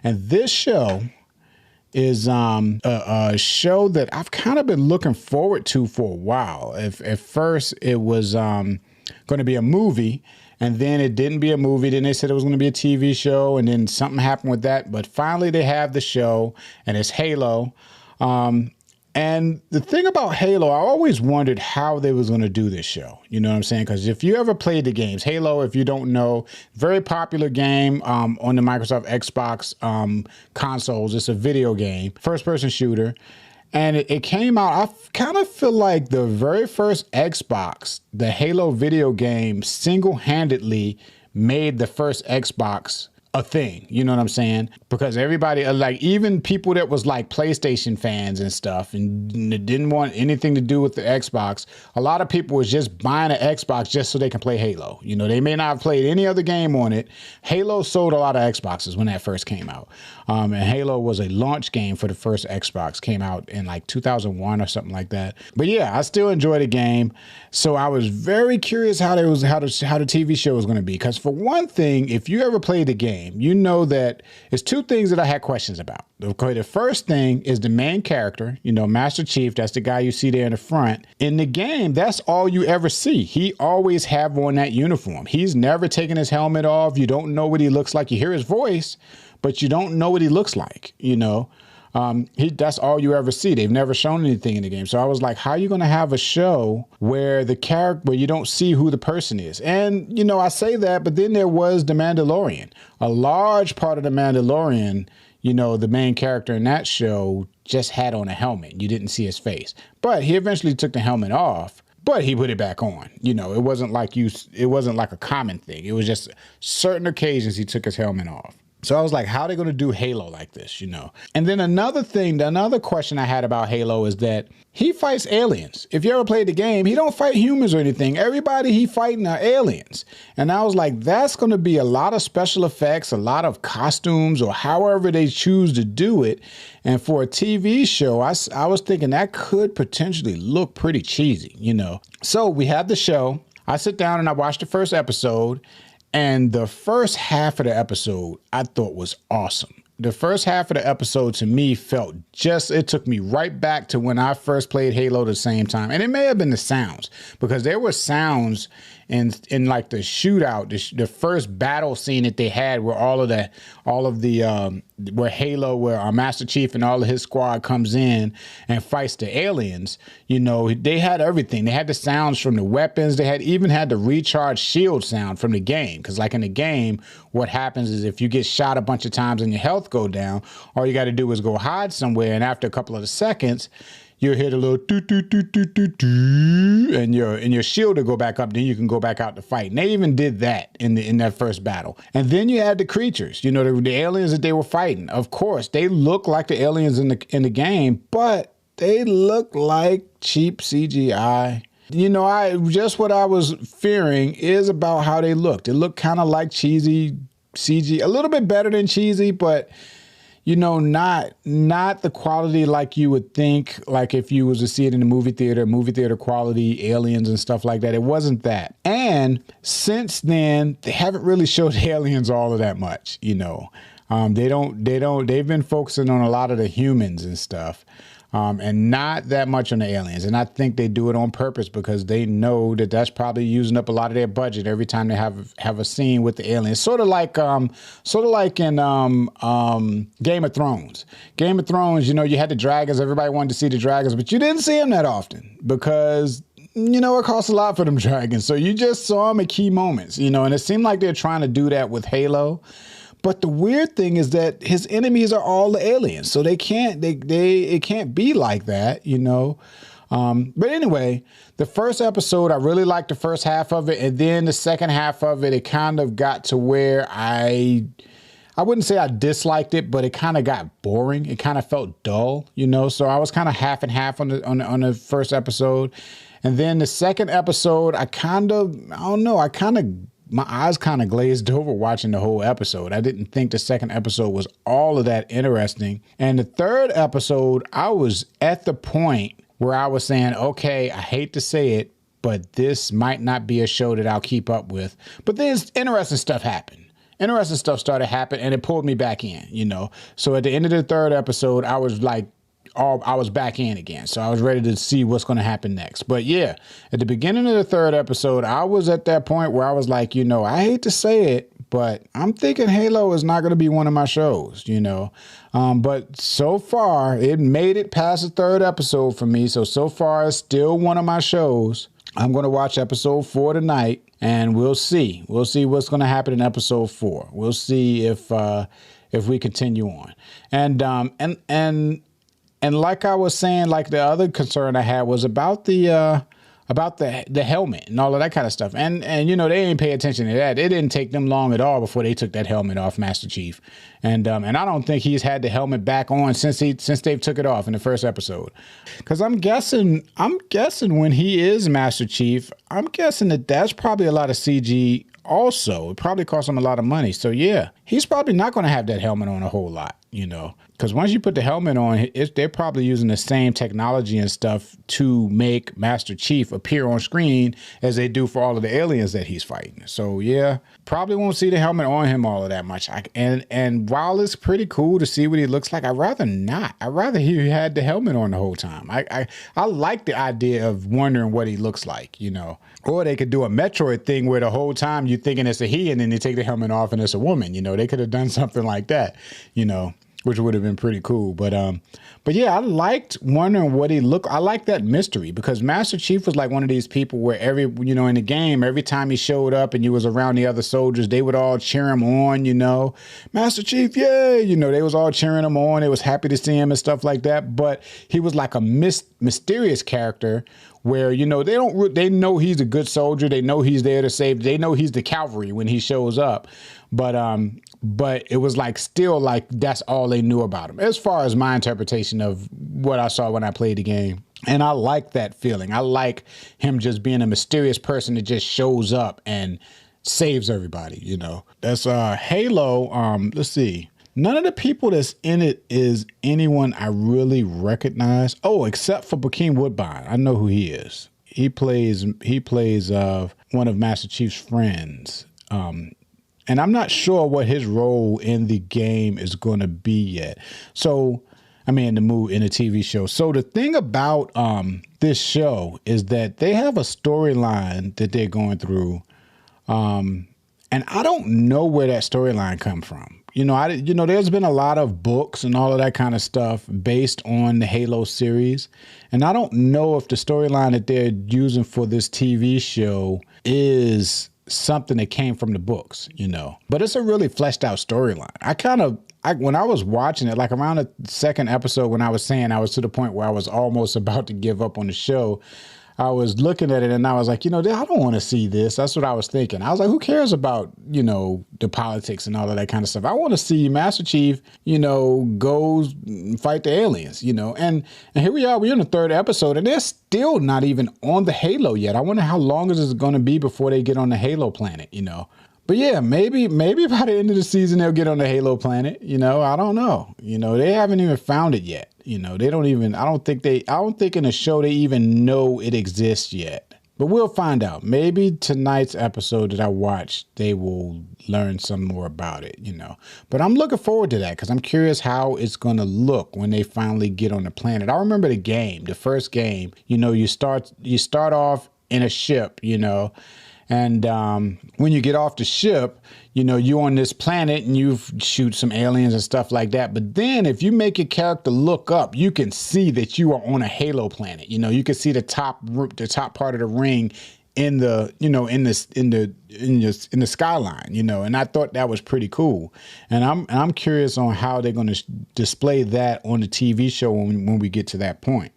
And this show is a show that I've kind of been looking forward to for a while. At first, it was going to be a movie, and then it didn't be a movie. Then they said it was going to be a TV show, and then something happened with that. But finally, they have the show, and it's Halo. And the thing about Halo, I always wondered how they was going to do this show. You know what I'm saying? Because if you ever played the games, Halo, if you don't know, very popular game on the Microsoft Xbox consoles. It's a video game, first-person shooter. And it came out, I kind of feel like the very first Xbox, the Halo video game, single-handedly made the first Xbox a thing, you know what I'm saying? Because everybody, like even people that was like PlayStation fans and stuff and didn't want anything to do with the Xbox, a lot of people was just buying an Xbox just so they can play Halo. You know, they may not have played any other game on it. Halo sold a lot of Xboxes when that first came out. And Halo was a launch game for the first Xbox, came out in like 2001 or something like that. But yeah, I still enjoy the game. So I was very curious how the TV show was going to be. Because for one thing, if you ever played the game, you know that it's two things that I had questions about. Okay, the first thing is the main character, you know, Master Chief. That's the guy you see there in the front. In the game, that's all you ever see. He always have on that uniform. He's never taken his helmet off. You don't know what he looks like. You hear his voice, but you don't know what he looks like, you know. That's all you ever see. They've never shown anything in the game. So I was like, how are you going to have a show where where you don't see who the person is? And, you know, I say that, but then there was The Mandalorian. A large part of The Mandalorian, you know, the main character in that show just had on a helmet. You didn't see his face. But he eventually took the helmet off. But he put it back on. You know, it wasn't like a common thing. It was just certain occasions he took his helmet off. So I was like, how are they going to do Halo like this, you know? And then another question I had about Halo is that he fights aliens. If you ever played the game, he don't fight humans or anything. Everybody he fighting are aliens. And I was like, that's going to be a lot of special effects, a lot of costumes, or however they choose to do it. And for a TV show, I was thinking that could potentially look pretty cheesy, you know? So we had the show. I sit down and I watch the first episode. And the first half of the episode I thought was awesome. The first half of the episode to me it took me right back to when I first played Halo at the same time. And it may have been the sounds, because there were sounds in like the shootout, the first battle scene that they had where where our Master Chief and all of his squad comes in and fights the aliens. You know, they had everything. They had the sounds from the weapons. They even had the recharge shield sound from the game. Because like in the game, what happens is if you get shot a bunch of times and your health go down, all you got to do is go hide somewhere. And after a couple of seconds, you'll hear the little doo doo doo doo doo doo, and your shield will go back up. Then you can go back out to fight. And they even did that in that first battle. And then you had the creatures, you know, the aliens that they were fighting. Of course, they look like the aliens in the game, but they look like cheap CGI. You know, what I was fearing is about how they looked. It looked kind of like cheesy CG, a little bit better than cheesy, but you know, not the quality like you would think, like if you was to see it in the movie theater quality, aliens and stuff like that. It wasn't that. And since then, they haven't really showed aliens all of that much, you know. They've been focusing on a lot of the humans and stuff. And not that much on the aliens. And I think they do it on purpose because they know that that's probably using up a lot of their budget every time they have a scene with the aliens. Sort of like in Game of Thrones. Game of Thrones, you know, you had the dragons. Everybody wanted to see the dragons, but you didn't see them that often because, you know, it costs a lot for them dragons. So you just saw them at key moments, you know, and it seemed like they're trying to do that with Halo. But the weird thing is that his enemies are all the aliens. So it can't be like that, you know. But anyway, the first episode, I really liked the first half of it. And then the second half of it, it kind of got to where I wouldn't say I disliked it, but it kind of got boring. It kind of felt dull, you know. So I was kind of half and half on the first episode. And then the second episode, my eyes kind of glazed over watching the whole episode. I didn't think the second episode was all of that interesting. And the third episode, I was at the point where I was saying, okay, I hate to say it, but this might not be a show that I'll keep up with. But then interesting stuff happened. interesting stuff started happening, and it pulled me back in, So at the end of the third episode, I was like, I was back in again. So I was ready to see what's going to happen next. But yeah, at the beginning of the third episode, I was at that point where I was like, I hate to say it, but I'm thinking Halo is not going to be one of my shows, But so far, it made it past the third episode for me. So far, it's still one of my shows. I'm going to watch episode 4 tonight, and we'll see. We'll see what's going to happen in episode 4. We'll see if we continue on. And like I was saying, like the other concern I had was about the helmet and all of that kind of stuff. And they didn't pay attention to that. It didn't take them long at all before they took that helmet off Master Chief. And I don't think he's had the helmet back on since they've took it off in the first episode. Because I'm guessing when he is Master Chief, I'm guessing that's probably a lot of CG also. It probably cost him a lot of money. So yeah, he's probably not going to have that helmet on a whole lot, Because once you put the helmet on, they're probably using the same technology and stuff to make Master Chief appear on screen as they do for all of the aliens that he's fighting. So yeah, probably won't see the helmet on him all of that much. And while it's pretty cool to see what he looks like, I'd rather not. I'd rather he had the helmet on the whole time. I like the idea of wondering what he looks like, Or they could do a Metroid thing where the whole time you're thinking it's a he, and then they take the helmet off and it's a woman. They could have done something like that, which would have been pretty cool. But yeah, I liked wondering what he looked. I like that mystery because Master Chief was like one of these people where in the game, every time he showed up and you was around the other soldiers, they would all cheer him on, Master Chief, yay, they was all cheering him on. They was happy to see him and stuff like that. But he was like a mysterious character where, they know he's a good soldier. They know he's there to save. They know he's the cavalry when he shows up. But it was like still like that's all they knew about him as far as my interpretation of what I saw when I played the game. And I like that feeling. I like him just being a mysterious person that just shows up and saves everybody, That's Halo. Let's see. None of the people that's in it is anyone I really recognize. Oh, except for Bokeem Woodbine. I know who he is. He plays one of Master Chief's friends. And I'm not sure what his role in the game is going to be yet. So, in the TV show. So the thing about this show is that they have a storyline that they're going through. And I don't know where that storyline come from. There's been a lot of books and all of that kind of stuff based on the Halo series. And I don't know if the storyline that they're using for this TV show is something that came from the books, but it's a really fleshed out storyline. When I was watching it, like around the second episode, when I was saying I was to the point where I was almost about to give up on the show, I was looking at it and I was like, I don't want to see this. That's what I was thinking. I was like, who cares about, the politics and all of that kind of stuff? I want to see Master Chief, go fight the aliens, and here we are. We're in the third episode and they're still not even on the Halo yet. I wonder how long is it going to be before they get on the Halo planet, But yeah, maybe by the end of the season, they'll get on the Halo planet. I don't know. They haven't even found it yet. They don't even, I don't think in the show they even know it exists yet. But we'll find out. Maybe tonight's episode that I watched, they will learn some more about it, But I'm looking forward to that because I'm curious how it's going to look when they finally get on the planet. I remember the first game, you start off in a ship, and when you get off the ship, you're on this planet and you shoot some aliens and stuff like that. But then if you make your character look up, you can see that you are on a Halo planet. You can see the top part of the ring in the skyline, and I thought that was pretty cool. And I'm curious on how they're going to display that on the TV show when we get to that point.